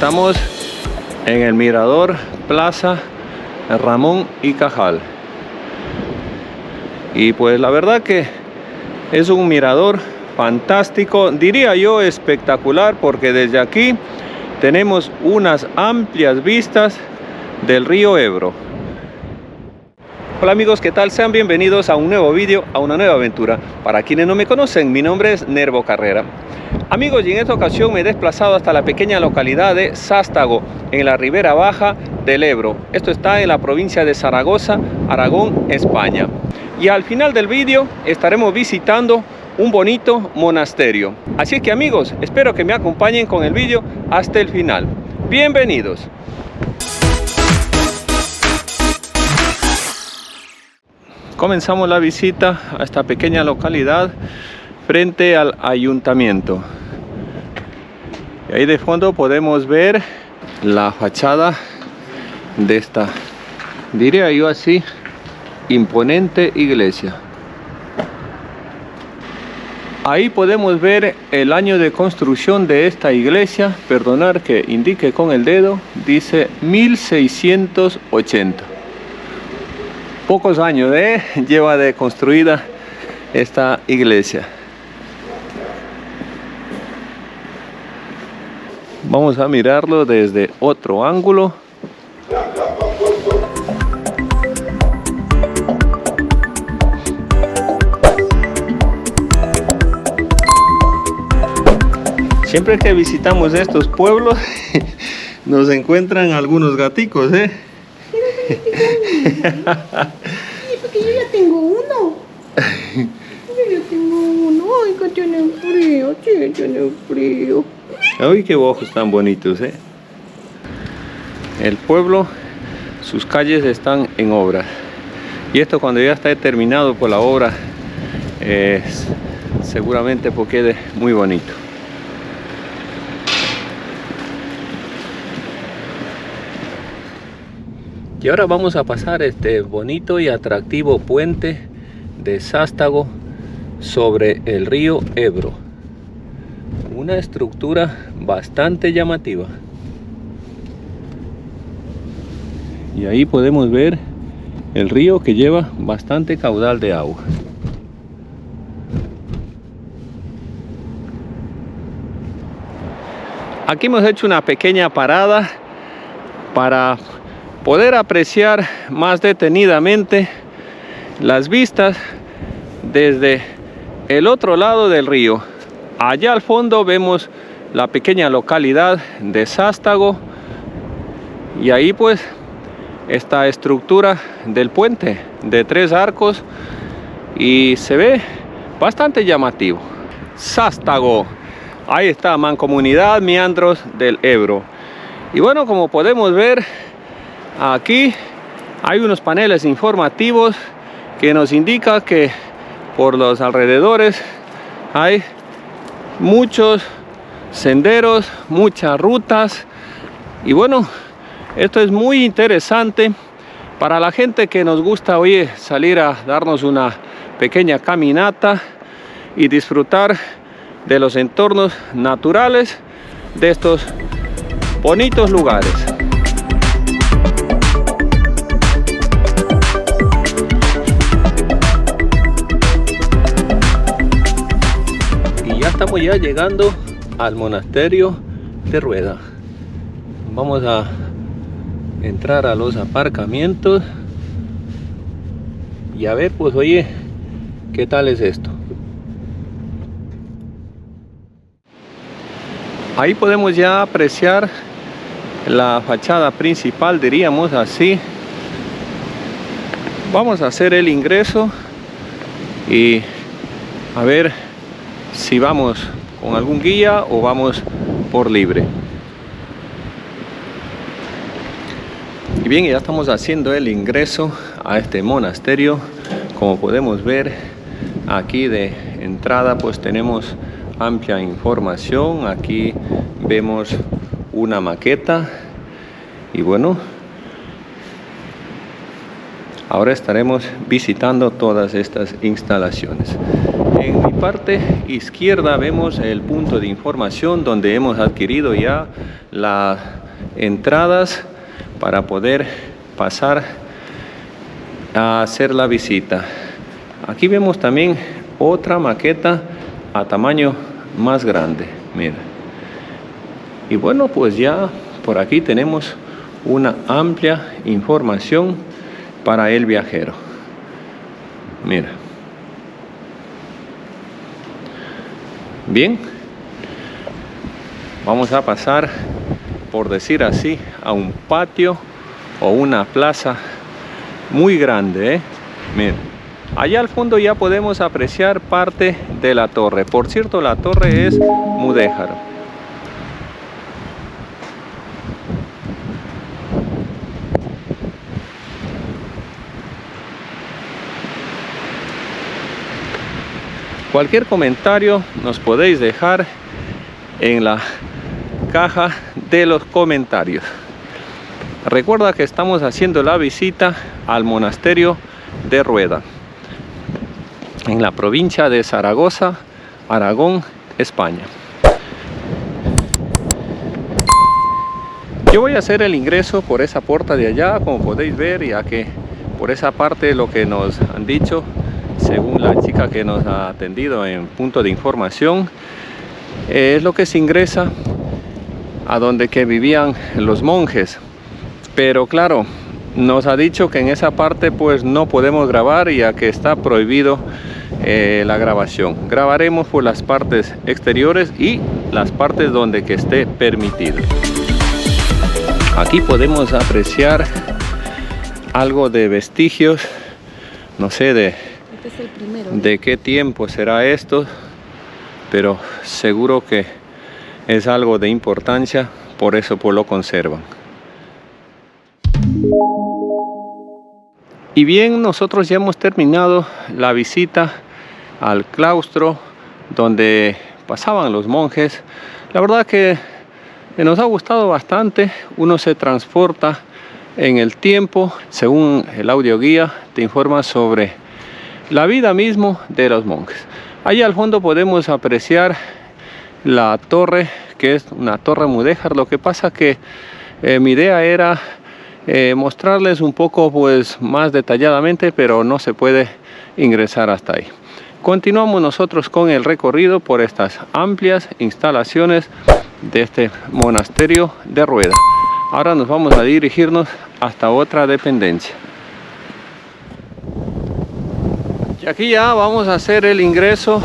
Estamos en el mirador Plaza Ramón y Cajal. Y pues la verdad que es un mirador fantástico, diría yo espectacular, porque desde aquí tenemos unas amplias vistas del río Ebro. Hola amigos, ¿qué tal? Sean bienvenidos a un nuevo vídeo, a una nueva aventura. Para quienes no me conocen, mi nombre es Nervo Carrera. Amigos, y en esta ocasión me he desplazado hasta la pequeña localidad de Sástago, en la ribera baja del Ebro. Esto está en la provincia de Zaragoza, Aragón, España. Y al final del vídeo estaremos visitando un bonito monasterio. Así que amigos, espero que me acompañen con el vídeo hasta el final. Bienvenidos. Comenzamos la visita a esta pequeña localidad frente al ayuntamiento. Y ahí de fondo podemos ver la fachada de esta, diría yo así, imponente iglesia. Ahí podemos ver el año de construcción de esta iglesia. Perdonar que indique con el dedo, dice 1680. Pocos años lleva de construida esta iglesia. Vamos a mirarlo desde otro ángulo. Siempre que visitamos estos pueblos nos encuentran algunos gaticos, Sí, porque yo ya tengo uno. Ay, que tiene frío, sí, tiene frío. Ay, qué ojos tan bonitos, El pueblo, sus calles están en obra. Y esto cuando ya está terminado por la obra, seguramente pues quede muy bonito. Y ahora vamos a pasar este bonito y atractivo puente de Sástago sobre el río Ebro. Una estructura bastante llamativa. Y ahí podemos ver el río que lleva bastante caudal de agua. Aquí hemos hecho una pequeña parada para poder apreciar más detenidamente las vistas desde el otro lado del río. Allá al fondo vemos la pequeña localidad de Sástago y ahí pues esta estructura del puente de 3 arcos y se ve bastante llamativo. Sástago, ahí está, Mancomunidad Meandros del Ebro. Y bueno, como podemos ver, aquí hay unos paneles informativos que nos indica que por los alrededores hay muchos senderos, muchas rutas. Y bueno, esto es muy interesante para la gente que nos gusta hoy salir a darnos una pequeña caminata y disfrutar de los entornos naturales de estos bonitos lugares. Estamos ya llegando al monasterio de Rueda. Vamos a entrar a los aparcamientos y a ver pues oye, ¿qué tal es esto? Ahí podemos ya apreciar la fachada principal, diríamos así. Vamos a hacer el ingreso y a ver si vamos con algún guía o vamos por libre. Y bien, ya estamos haciendo el ingreso a este monasterio. Como podemos ver aquí de entrada pues tenemos amplia información. Aquí vemos una maqueta y bueno, ahora estaremos visitando todas estas instalaciones. En mi parte izquierda vemos el punto de información donde hemos adquirido ya las entradas para poder pasar a hacer la visita. Aquí vemos también otra maqueta a tamaño más grande, mira. Y bueno, pues ya por aquí tenemos una amplia información para el viajero. Mira. Bien, vamos a pasar, por decir así, a un patio o una plaza muy grande, Miren, allá al fondo ya podemos apreciar parte de la torre. Por cierto, la torre es mudéjar. Cualquier comentario nos podéis dejar en la caja de los comentarios. Recuerda que estamos haciendo la visita al monasterio de Rueda, en la provincia de Zaragoza, Aragón, España. Yo voy a hacer el ingreso por esa puerta de allá, como podéis ver, ya que por esa parte lo que nos han dicho, según la chica que nos ha atendido en punto de información, es lo que se ingresa a donde que vivían los monjes. Pero claro, nos ha dicho que en esa parte pues no podemos grabar, ya que está prohibido la grabación. Grabaremos por las partes exteriores y las partes donde que esté permitido. Aquí podemos apreciar algo de vestigios, no sé de qué tiempo será esto, pero seguro que es algo de importancia, por eso pues lo conservan. Y bien, nosotros ya hemos terminado la visita al claustro donde pasaban los monjes. La verdad que nos ha gustado bastante. Uno se transporta en el tiempo. Según el audioguía te informa sobre la vida mismo de los monjes. Allí al fondo podemos apreciar la torre, que es una torre mudéjar. Lo que pasa que mi idea era mostrarles un poco pues más detalladamente, pero no se puede ingresar hasta ahí. Continuamos nosotros con el recorrido por estas amplias instalaciones de este monasterio de Rueda. Ahora nos vamos a dirigirnos hasta otra dependencia. Y aquí ya vamos a hacer el ingreso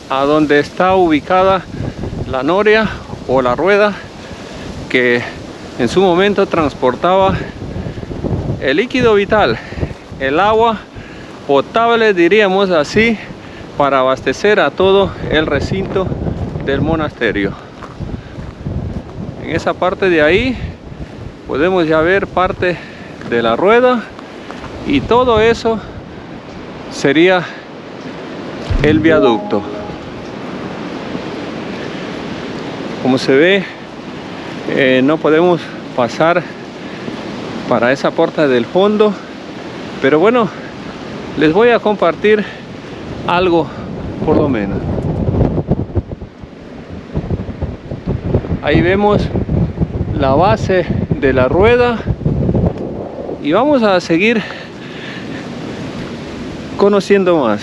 a donde está ubicada la noria o la rueda que en su momento transportaba el líquido vital, el agua potable, diríamos así, para abastecer a todo el recinto del monasterio. En esa parte de ahí podemos ya ver parte de la rueda, y todo eso sería el viaducto. Como se ve, no podemos pasar para esa puerta del fondo, pero bueno, les voy a compartir algo por lo menos. Ahí vemos la base de la rueda y vamos a seguir conociendo más.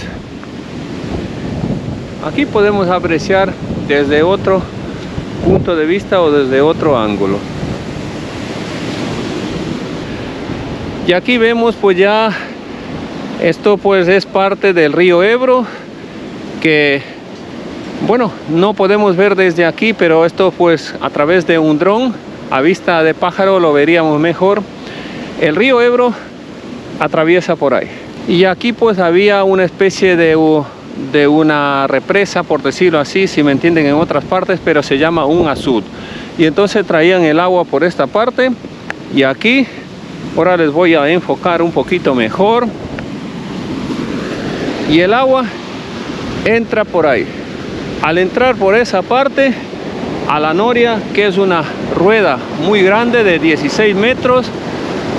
Aquí podemos apreciar desde otro punto de vista o desde otro ángulo. Y aquí vemos pues ya esto pues es parte del río Ebro, que bueno, no podemos ver desde aquí, pero esto pues a través de un dron a vista de pájaro lo veríamos mejor. El río Ebro atraviesa por ahí, y aquí pues había una especie de una represa, por decirlo así, si me entienden en otras partes, pero se llama un azud, y entonces traían el agua por esta parte. Y aquí ahora les voy a enfocar un poquito mejor, y el agua entra por ahí. Al entrar por esa parte a la noria, que es una rueda muy grande de 16 metros,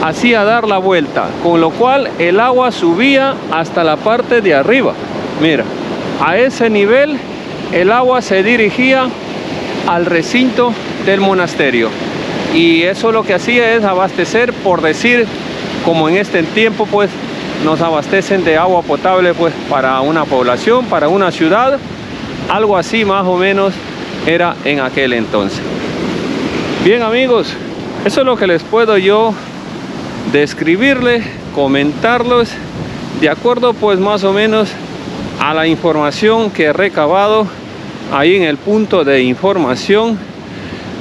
hacía dar la vuelta, con lo cual el agua subía hasta la parte de arriba. Mira, a ese nivel el agua se dirigía al recinto del monasterio, y eso lo que hacía es abastecer, por decir, como en este tiempo pues nos abastecen de agua potable pues para una población, para una ciudad, algo así más o menos era en aquel entonces. Bien amigos, eso es lo que les puedo yo describirles, comentarlos, de acuerdo pues más o menos a la información que he recabado ahí en el punto de información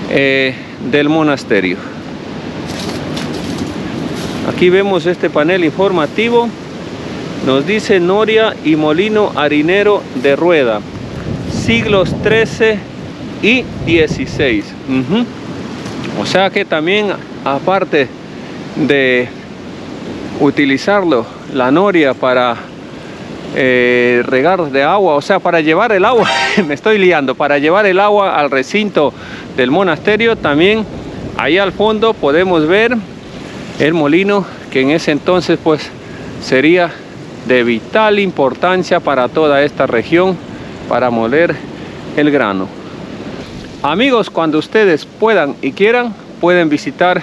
del monasterio. Aquí vemos este panel informativo, nos dice Noria y molino harinero de Rueda, siglos XIII y XVI. O sea que también, aparte de utilizarlo, la noria para regar de agua, o sea, para llevar el agua, me estoy liando, para llevar el agua al recinto del monasterio, también ahí al fondo podemos ver el molino, que en ese entonces pues sería de vital importancia para toda esta región, para moler el grano. Amigos, cuando ustedes puedan y quieran, pueden visitar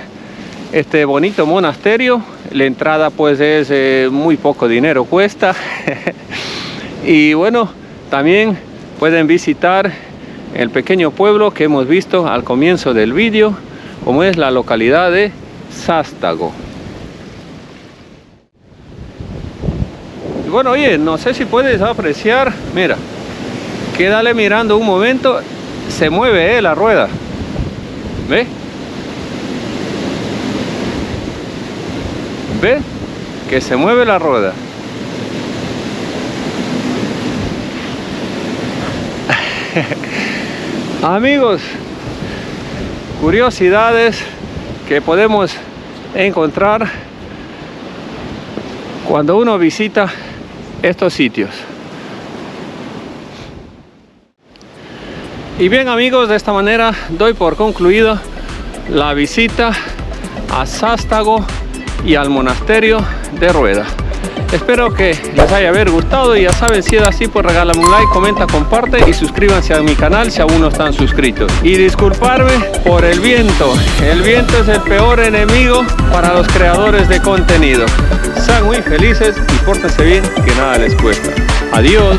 este bonito monasterio. La entrada pues es muy poco dinero cuesta. Y bueno, también pueden visitar el pequeño pueblo que hemos visto al comienzo del vídeo, como es la localidad de Sástago. Y bueno, oye, no sé si puedes apreciar, mira, quédale mirando un momento, se mueve la rueda, ¿ve? ¿Ve? Que se mueve la rueda. Amigos, curiosidades que podemos encontrar cuando uno visita estos sitios. Y bien amigos, de esta manera doy por concluido la visita a Sástago y al monasterio de Rueda. Espero que les haya gustado, y ya saben, si es así pues regálame un like, comenta, comparte y suscríbanse a mi canal si aún no están suscritos. Y disculparme por el viento es el peor enemigo para los creadores de contenido. Sean muy felices y pórtense bien, que nada les cuesta. Adiós.